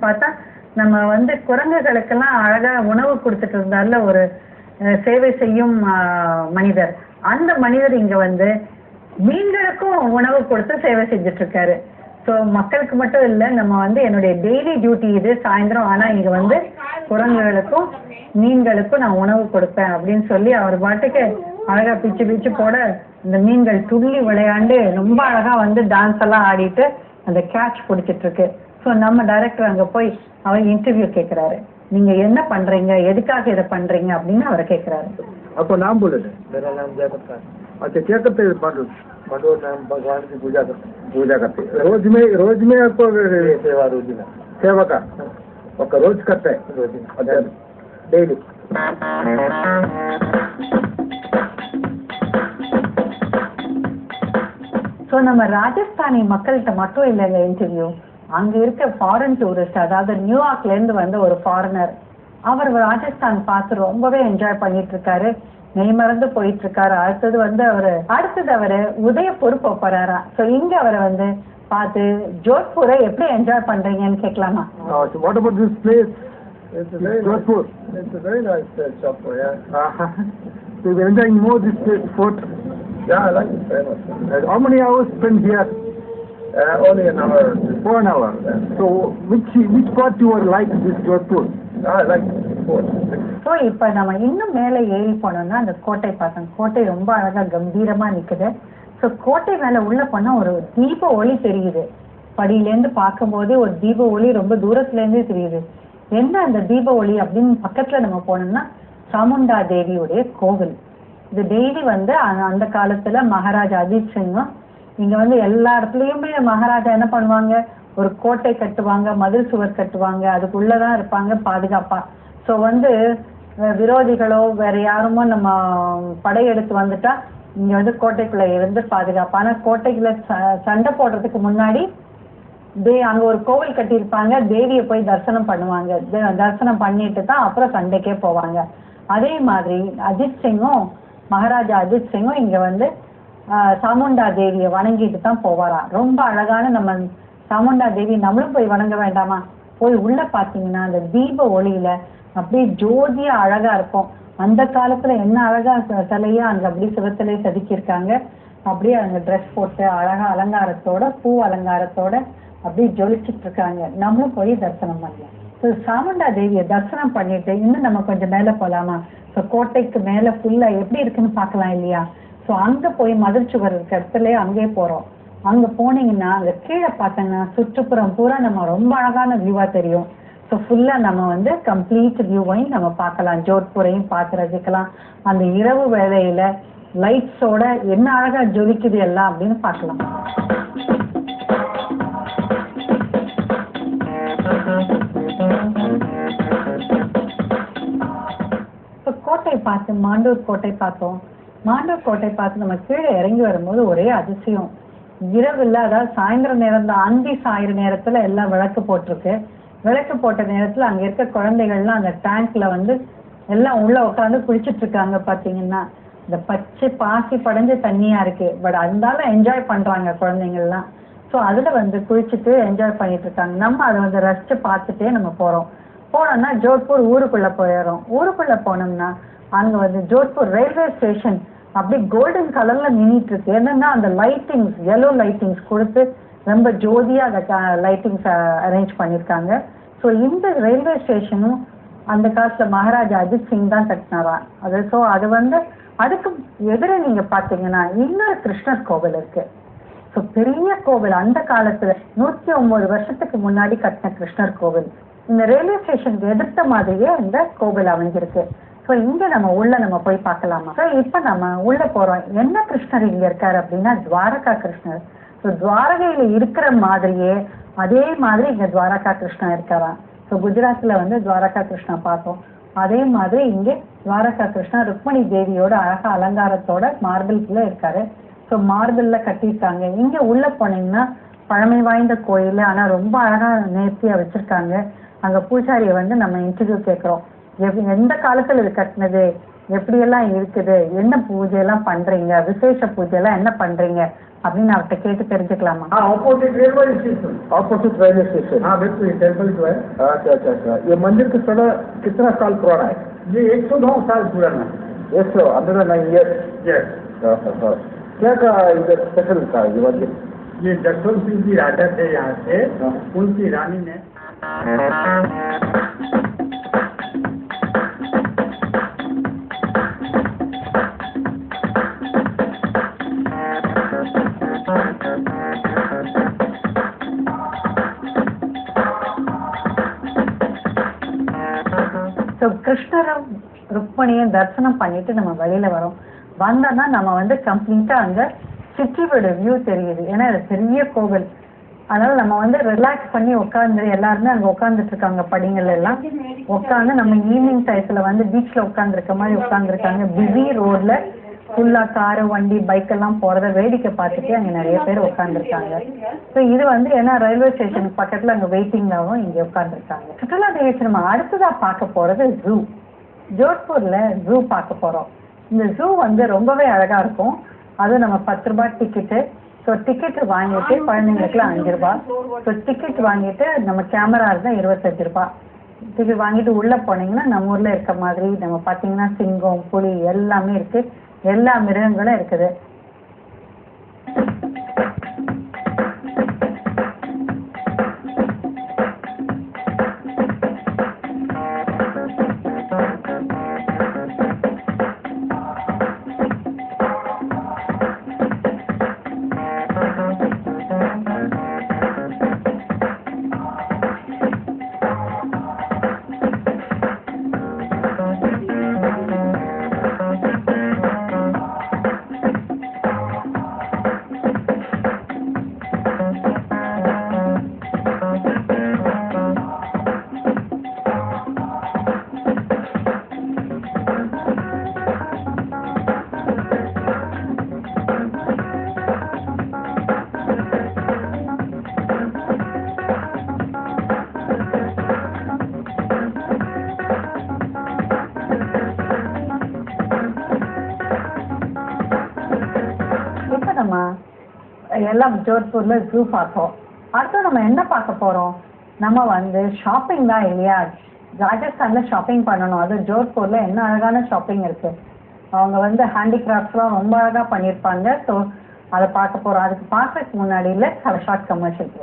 பார்த்தா நம்ம வந்து குரங்குகளுக்கெல்லாம் அழகா உணவு கொடுத்துட்டு இருந்தால ஒரு சேவை செய்யும் மனிதர். அந்த மனிதர் இங்க வந்து மீன்களுக்கும் உணவு கொடுத்து சேவை செஞ்சுட்டு இருக்காரு. ஸோ மக்களுக்கு மட்டும் இல்லை, நம்ம வந்து என்னுடைய டெய்லி டியூட்டி இது. சாயந்தரம் ஆனா இங்க வந்து குரங்குகளுக்கும் மீன்களுக்கும் நான் உணவு கொடுப்பேன் அப்படின்னு சொல்லி அவர் பாட்டுக்கு அழகா பிச்சு பிச்சு போட இந்த மீன்கள் துள்ளி விளையாண்டு ரொம்ப அழகா வந்து டான்ஸ் எல்லாம் ஆடிட்டு அந்த கேட்ச் பிடிச்சிட்டு இருக்கு. ஸோ நம்ம டைரக்டர் அங்க போய் அவர் இன்டர்வியூ கேட்கிறாரு. நீங்க என்ன பண்றீங்க, எதுக்காக இதை பண்றீங்க அப்படின்னு அவரை கேட்கிறாரு. आपको नाम बोले थे? मेरा नाम जयपत खान। अच्छा, क्या करते हैं? पांडव नाम भगवान की पूजा करते रोज में आपको सेवा रोज में सेवा का आपका रोज करते हैं रोज अच्छा डेली। ஸோ நம்ம ராஜஸ்தானி மக்கள்கிட்ட மட்டும் இல்லைங்க இன்டர்வியூ, அங்க இருக்க ஃபாரின் டூரிஸ்ட், அதாவது நியூயார்க்ல இருந்து வந்த ஒரு ஃபாரினர், அவர் ராஜஸ்தான் பார்த்து ரொம்பவே என்ஜாய் பண்ணிட்டு இருக்காரு, மெய்மறந்து போயிட்டு இருக்காரு. அடுத்தது அவரு உதயபூர் போறாரா. ஸோ இங்க அவரை வந்து பார்த்து ஜோத்பூரை எப்படி என்ஜாய் பண்றீங்கன்னு கேட்கலாமா? What about this place? Jodhpur. It's a very nice Jodhpur, yeah. So you're enjoying more this place, fort? Yeah, I like it very much. How many hours spent here? Only an hour. For an hour. Yeah. So which part you like this Jodhpur? I like fort. So இப்போ நம்ம இன்னும் மேலே ஏறி போனோம்னா அந்த கோட்டை பார்த்தோம். கோட்டை ரொம்ப அழகா கம்பீரமா நிக்குது. ஸோ கோட்டை மேல உள்ள போனா ஒரு தீப ஒளி தெரியுது. படியிலேருந்து பார்க்கும்போதே ஒரு தீப ஒளி ரொம்ப தூரத்துல இருந்தே தெரியுது. என்ன அந்த தீப ஒளி அப்படின்னு பக்கத்துல நம்ம போனோம்னா சாமுண்டா தேவியுடைய கோவில். இது டெய்லி வந்து அந்த காலத்துல மகாராஜா அஜித் சிங்கும் இங்க வந்து எல்லா இடத்துலயுமே மகாராஜா என்ன பண்ணுவாங்க, ஒரு கோட்டை கட்டுவாங்க, மதில் சுவர் கட்டுவாங்க, அதுக்குள்ளதான் இருப்பாங்க பாதுகாப்பா. ஸோ வந்து விரோதிகளோ வேற யாருமோ நம்ம படையெடுத்து வந்துட்டா இங்க வந்து கோட்டைக்குள்ள இருந்து பாதுகாப்பான கோட்டைக்குள்ள சண்டை போடுறதுக்கு முன்னாடி அங்க ஒரு கோவில் கட்டியிருப்பாங்க, தேவியை போய் தரிசனம் பண்ணுவாங்க. தரிசனம் பண்ணிட்டு தான் அப்புறம் சண்டைக்கே போவாங்க. அதே மாதிரி அஜித் சிங்கும் மகாராஜா அஜித் சிங்கும் இங்க வந்து சாமுண்டா தேவியை வணங்கிட்டு தான் போவாரா. ரொம்ப அழகான நம்ம சாமுண்டா தேவி நம்மளும் போய் வணங்க வேண்டாமா? போய் உள்ள பாத்தீங்கன்னா அந்த தீப ஒளியில அப்படியே ஜோதியா அழகா இருக்கும். அந்த காலத்துல என்ன அழகா சிலையா அங்க அப்படியே சிவத்திலே செதுக்கியிருக்காங்க. அப்படியே அங்க ட்ரெஸ் போட்டு அழகா அலங்காரத்தோட பூ அலங்காரத்தோட அப்படியே ஜொலிச்சுட்டு இருக்காங்க. நம்மளும் போய் தரிசனம் பண்ணலாம். ஸோ சாமுண்டா தேவியை தரிசனம் பண்ணிட்டு இன்னும் நம்ம கொஞ்சம் மேல போலாமா? ஸோ கோட்டைக்கு மேல ஃபுல்லா எப்படி இருக்குன்னு பார்க்கலாம் இல்லையா? ஸோ அங்க போய் மதில் சுவர் இருக்க இடத்துல அங்கேயே போறோம். அங்க போனீங்கன்னா அங்க கீழே பார்த்தீங்கன்னா சுற்றுப்புறம் பூரா நம்ம ரொம்ப அழகான வியூவா தெரியும். ஸோ ஃபுல்லா நம்ம வந்து கம்ப்ளீட் வியூவையும் நம்ம பார்க்கலாம், ஜோத்பூரையும் பார்த்து ரசிக்கலாம். அந்த இரவு வேளையில லைட்ஸோட என்ன அழகா ஜொலிக்குது எல்லாம் அப்படின்னு பார்க்கலாம். இப்போ கோட்டை பார்த்து மாண்டூர் கோட்டை பார்த்தோம். மாண்டூர் கோட்டை பார்த்து நம்ம கீழே இறங்கி வரும்போது ஒரே அதிசயம். இரவுல அதாவது சாயந்தர நேரம் தான், அந்தி சாயிற நேரத்துல எல்லாம் விளக்கு போட்டிருக்கு. விளக்கு போட்ட நேரத்துல அங்க இருக்க குழந்தைகள்லாம் அந்த டேங்க்ல வந்து எல்லாம் உள்ள உட்காந்து குளிச்சுட்டு இருக்காங்க. பாத்தீங்கன்னா இந்த பச்சை பாசி படைஞ்ச தண்ணியா இருக்கு, பட் இருந்தாலும் என்ஜாய் பண்றாங்க குழந்தைங்கள்லாம். ஸோ அதுல வந்து குளிச்சுட்டு என்ஜாய் பண்ணிட்டு இருக்காங்க. நம்ம அதை வந்து ரசிச்சு பார்த்துட்டே நம்ம போனோம்னா ஜோத்பூர் ஊருக்குள்ள போயிடும். ஊருக்குள்ள போனோம்னா அங்க வந்து ஜோத்பூர் ரயில்வே ஸ்டேஷன் அப்படி கோல்டன் கலர்ல மின்னிட்டு இருக்கு. என்னன்னா அந்த லைட்டிங்ஸ், எல்லோ லைட்டிங்ஸ் கொடுத்து ரொம்ப ஜோதியா அந்த லைட்டிங்ஸ் அரேஞ்ச் பண்ணியிருக்காங்க. ஸோ இந்த ரயில்வே ஸ்டேஷனும் அந்த காலத்துல மகாராஜா அஜித் சிங் தான் கட்டினாரா அது. ஸோ அது வந்து அதுக்கு எதிர நீங்க பாத்தீங்கன்னா இன்னொரு கிருஷ்ணர் கோவில் இருக்கு. ஸோ பெரிய கோவில், அந்த காலத்துல 109 வருஷத்துக்கு முன்னாடி கட்டின கிருஷ்ணர் கோவில். இந்த ரயில்வே ஸ்டேஷனுக்கு எதிர்த்த மாதிரியே இந்த கோவில் அமைஞ்சிருக்கு. ஸோ இங்க நம்ம போய் பார்க்கலாமா? ஸோ இப்ப நம்ம உள்ள போறோம். என்ன கிருஷ்ணர் இங்க இருக்காரு அப்படின்னா துவாரகா கிருஷ்ணர். ஸோ துவாரகையில இருக்கிற மாதிரியே அதே மாதிரி இங்க துவாரகா கிருஷ்ணா இருக்காராம். ஸோ குஜராத்ல வந்து துவாரகா கிருஷ்ணா பார்த்தோம். அதே மாதிரி இங்கே துவாரகா கிருஷ்ணா ருக்மணி தேவியோட அழகா அலங்காரத்தோட மார்பிள்ல இருக்காரு. ஸோ மார்பிள்ல கட்டியிருக்காங்க. இங்க உள்ள போனீங்கன்னா பழமை வாய்ந்த கோயில், ஆனா ரொம்ப அழகா நேர்த்தியா வச்சிருக்காங்க. அங்க பூஜாரியை வந்து நம்ம இன்டர்வியூ கேட்கிறோம். எந்த காலத்துல இது கட்டினது, எப்படியெல்லாம் இருக்குது, என்ன பூஜை எல்லாம் பண்றீங்க, விசேஷ பூஜை எல்லாம் என்ன பண்றீங்க அப்படின்னு அவர்கிட்ட கேட்டு தெரிஞ்சுக்கலாமா? Opposite railway station. Opposite railway station. हाँ बिल्कुल, टेम्पल जो है। अच्छा अच्छा अच्छा। ये मंदिर का सड़ा कितना साल पुराना है? ये 109 साल पुराना है। 109 years। यस। क्या का इधर स्पेशल था ये मंदिर? ये जसवंत सिंह जी राजा थे यहाँ से, उनकी रानी ने ஸோ கிருஷ்ணரும் ருக்மணியும் தரிசனம் பண்ணிட்டு நம்ம வெளியில வரோம். வந்தோம்னா நம்ம வந்து கம்ப்ளீட்டா அங்க சிற்றியோட வியூ தெரியுது. ஏன்னா அது பெரிய கோவில். அதனால நம்ம வந்து ரிலாக்ஸ் பண்ணி உட்காந்து எல்லாருமே அங்க உட்காந்துட்டு இருக்காங்க. படிகள் எல்லாம் உட்காந்து நம்ம ஈவினிங் டயத்துல வந்து பீச்ல உட்காந்துருக்க மாதிரி உட்காந்துருக்காங்க. பிஸி ரோட்ல ஃபுல்லா காரு வண்டி பைக் எல்லாம் போறத வேடிக்கை பார்த்துட்டு அங்க நிறைய பேர் உட்காந்துருக்காங்க. ஸோ இது வந்து ஏன்னா ரயில்வே ஸ்டேஷனுக்கு பக்கத்துல அங்க வெயிட்டிங்லாவும் இங்க உட்காந்துருக்காங்க. சுற்றுலா நிகழ்ச்சி நம்ம அடுத்ததா பார்க்க போறது ஜூ. ஜோத்பூர்ல ஜூ பார்க்க போறோம். இந்த ஜூ வந்து ரொம்பவே அழகா இருக்கும். அது நம்ம 10 ரூபாய் டிக்கெட்டு. ஸோ டிக்கெட் வாங்கிட்டு குழந்தைங்களுக்குலாம் 5 ரூபாய். ஸோ டிக்கெட் வாங்கிட்டு நம்ம கேமரா இருந்தால் 25 ரூபாய். டிக்கெட் வாங்கிட்டு உள்ள போனீங்கன்னா நம்ம ஊர்ல இருக்க மாதிரி நம்ம பார்த்தீங்கன்னா சிங்கம் புலி எல்லாமே இருக்கு. எல்லா மிருகங்களும் இருக்குது. எல்லாம் ஜோத்பூர்ல ஜூ பார்த்தோம். அடுத்து நம்ம என்ன பார்க்க போறோம்? நம்ம வந்து ஷாப்பிங் தான் இல்லையா? ராஜஸ்தான்ல ஷாப்பிங் பண்ணணும். அது ஜோத்பூர்ல என்ன அழகான ஷாப்பிங் இருக்கு. அவங்க வந்து ஹேண்டிகிராஃப்ட்ஸ்லாம் ரொம்ப அழகா பண்ணியிருப்பாங்க. ஸோ அதை பார்க்க போறோம். அதுக்கு பார்க்கறதுக்கு முன்னாடி இல்லை ஷார்ட் கமர்ஷியல்.